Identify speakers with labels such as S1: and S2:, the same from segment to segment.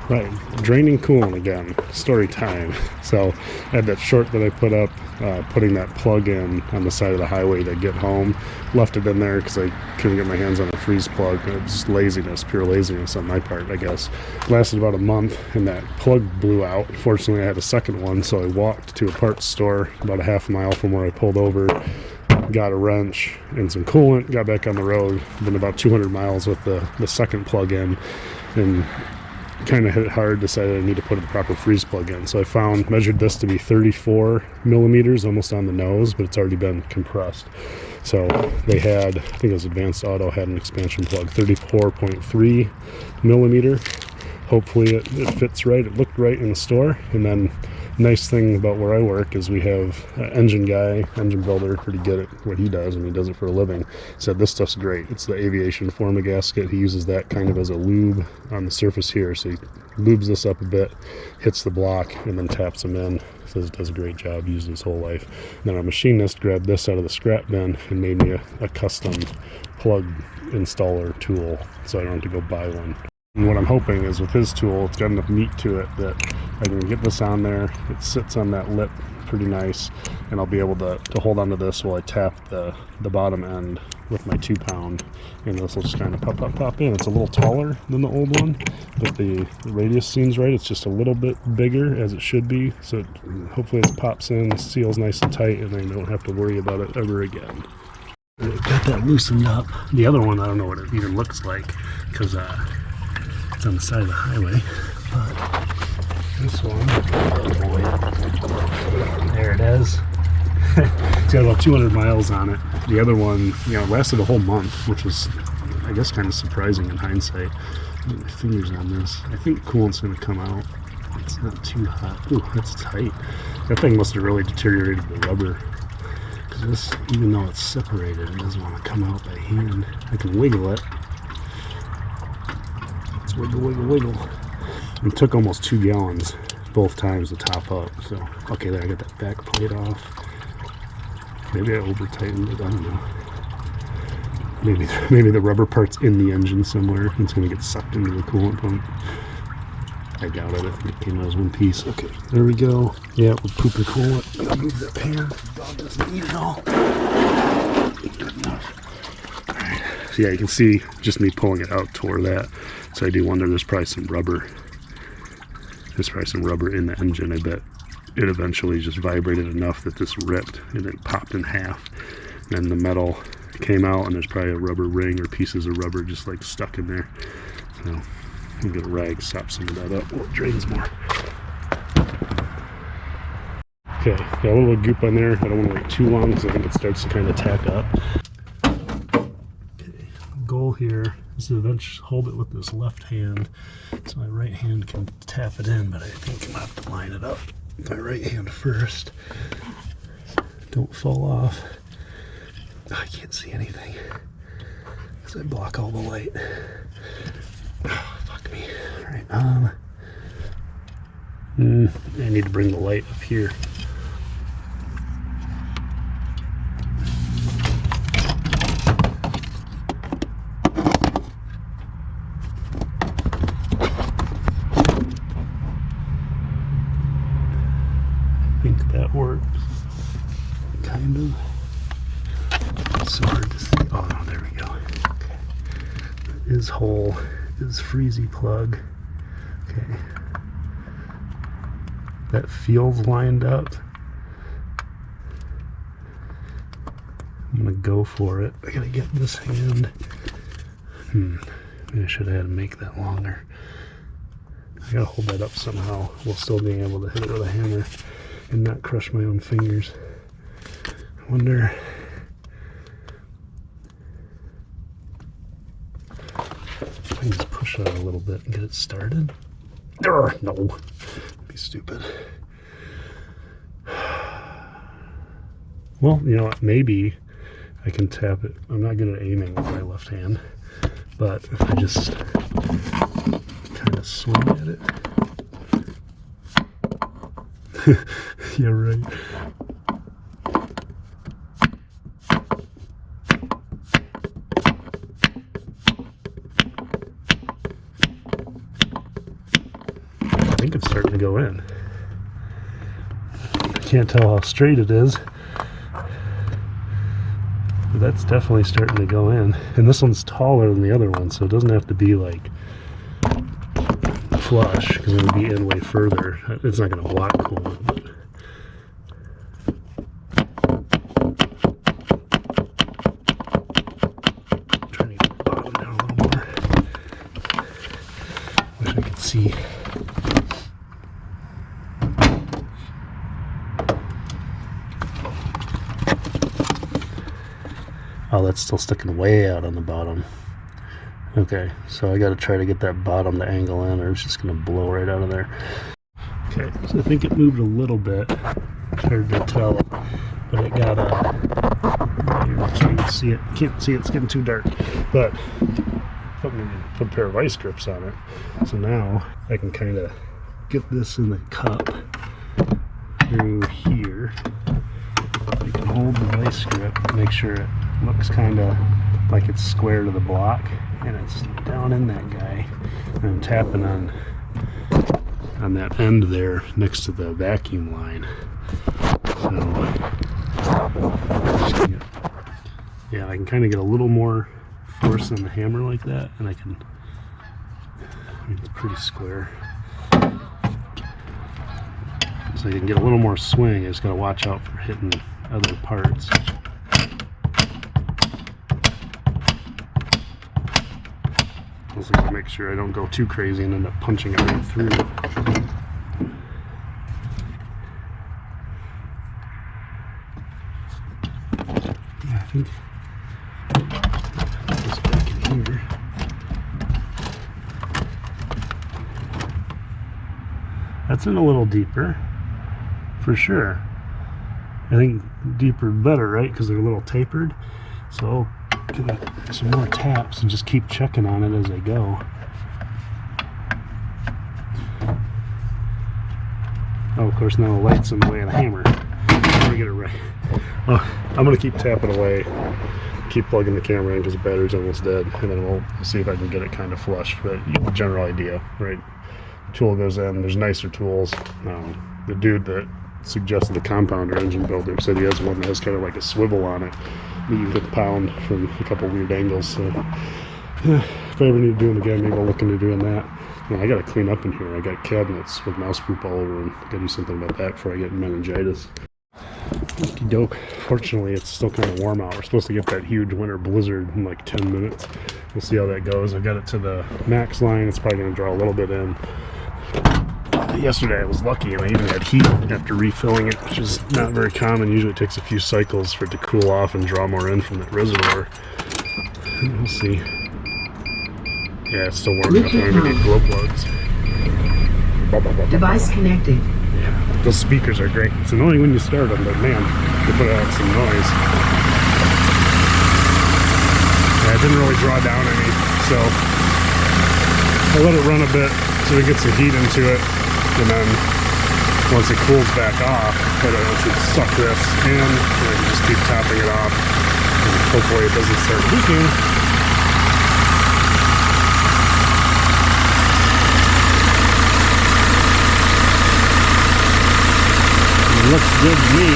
S1: Right, draining coolant again. Story time. So I had that short that I put up, putting that plug in on the side of the highway to get home. Left it in there because I couldn't get my hands on a freeze plug. It was just laziness, pure laziness on my part, I guess. Lasted about a month, and that plug blew out. Fortunately, I had a second one, so I walked to a parts store about a half mile from where I pulled over. Got a wrench and some coolant, got back on the road. Been about 200 miles with the second plug in, and kind of hit it hard, decided I need to put a proper freeze plug in. So I measured this to be 34 millimeters, almost on the nose, but it's already been compressed. So they had, I think it was Advanced Auto, had an expansion plug, 34.3 millimeter. Hopefully it fits right. It looked right in the store. And then nice thing about where I work is we have an engine builder, pretty good at what he does, and he does it for a living. Said this stuff's great. It's the aviation forma gasket. He uses that kind of as a lube on the surface here. So he lubes this up a bit, hits the block, and then taps them in. Says it does a great job, used his whole life. And then our machinist grabbed this out of the scrap bin and made me a custom plug installer tool, so I don't have to go buy one. And what I'm hoping is with his tool, it's got enough meat to it that I can get this on there. It sits on that lip pretty nice, and I'll be able to hold on to this while I tap the bottom end with my 2-pound, and this will just kind of pop in. It's a little taller than the old one, but the radius seems right. It's just a little bit bigger, as it should be, so hopefully it pops in, seals nice and tight, and I don't have to worry about it ever again. Got that loosened up. The other one, I don't know what it even looks like, because it's on the side of the highway, but this one, oh boy, there it is. It's got about 200 miles on it. The other one, lasted a whole month, which was, I guess, kind of surprising in hindsight. Get my fingers on this. I think coolant's going to come out. It's not too hot. Ooh, that's tight. That thing must have really deteriorated the rubber, because this, even though it's separated, it doesn't want to come out by hand. I can wiggle it. Let's wiggle, wiggle, wiggle. It took almost 2 gallons both times to top up. So, okay, there, I got that back plate off. Maybe I over-tightened it, I don't know. Maybe the rubber part's in the engine somewhere. It's going to get sucked into the coolant pump. I doubt it. I think it came out as one piece. Okay, there we go. Yeah, we'll poop the coolant. I'll move that pan. The dog doesn't eat it all. Good enough. Alright, so yeah, you can see just me pulling it out tore that. So I do wonder, there's probably some rubber. There's probably some rubber in the engine. I bet it eventually just vibrated enough that this ripped and it popped in half. And the metal came out, and there's probably a rubber ring or pieces of rubber just like stuck in there. So I'm gonna rag sop some of that up. Oh, it drains more. Okay, got a little goop on there. I don't want to wait too long because I think it starts to kind of tack up. Okay, goal here is to eventually hold it with this left hand so my right hand can tap it in, but I think I'm gonna have to line it up with my right hand first. Don't fall off. Oh, I can't see anything because I block all the light. Oh, fuck me. Alright, I need to bring the light up here. I think that works. Kind of. It's so hard to see. Oh no, there we go. Okay. Is whole. Is freezy plug. Okay. That feels lined up. I'm gonna go for it. I gotta get this hand. Maybe I should have had to make that longer. I gotta hold that up somehow while still being able to hit it with a hammer and not crush my own fingers. I wonder. I can just push on it a little bit and get it started. No, be stupid. Well, you know what? Maybe I can tap it. I'm not good at aiming with my left hand, but if I just kind of swing at it. Yeah, right. to go in. I can't tell how straight it is, but that's definitely starting to go in. And this one's taller than the other one, so it doesn't have to be like flush, because it would be in way further. It's not going to block coolant. But trying to get the bottom down a little more. Wish I could see. Oh, that's still sticking way out on the bottom. Okay, so I got to try to get that bottom to angle in, or it's just going to blow right out of there. Okay, so I think it moved a little bit. Hard to tell, but it got I can't even see it. Can't see it. It's getting too dark. But put a pair of vice grips on it, so now I can kind of get this in the cup through here. You can hold the vice grip, make sure it looks kind of like it's square to the block, and it's down in that guy. And I'm tapping on that end there next to the vacuum line. So yeah, I can kind of get a little more force on the hammer like that, and I mean, it's pretty square. So you can get a little more swing. I just gotta watch out for hitting other parts. Also gotta make sure I don't go too crazy and end up punching it right through. Yeah, I think this back in here. That's in a little deeper, for sure. I think deeper better, right? Because they're a little tapered. So give it some more taps and just keep checking on it as I go. Oh, of course, now the light's in the way of the hammer. Let me get it right. Oh, I'm going to keep tapping away, keep plugging the camera in because the battery's almost dead, and then we'll see if I can get it kind of flush. But you get the general idea, right? Tool goes in. There's nicer tools. The dude that suggested the compounder engine builder said he has one that has kind of like a swivel on it that you could pound from a couple weird angles. So yeah, if I ever need to do them again, maybe I'll look into doing that. I got to clean up in here. I got cabinets with mouse poop all over, and got to do something about that before I get meningitis. Okey doke. Fortunately, it's still kind of warm out. We're supposed to get that huge winter blizzard in like 10 minutes. We'll see how that goes. I got it to the max line. It's probably going to draw a little bit in. Yesterday I was lucky and I even had heat after refilling it, which is not very common. Usually it takes a few cycles for it to cool off and draw more in from that reservoir. We'll see. Yeah, it's still warm enough. I don't even need glow plugs.
S2: Device connected.
S1: Yeah, those speakers are great. It's annoying when you start them, but man, they put out some noise. Yeah, it didn't really draw down any, so I let it run a bit so it gets some heat into it, and then once it cools back off, I should suck this in, and I can just keep topping it off, and hopefully it doesn't start leaking. It looks good to me.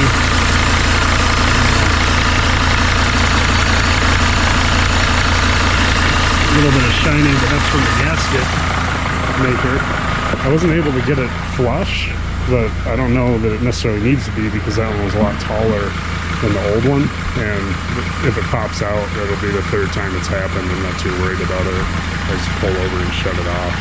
S1: A little bit of shining, but that's from the gasket maker. I wasn't able to get it flush, but I don't know that it necessarily needs to be because that one was a lot taller than the old one, and if it pops out, it'll be the third time it's happened. I'm not too worried about it. I just pull over and shut it off.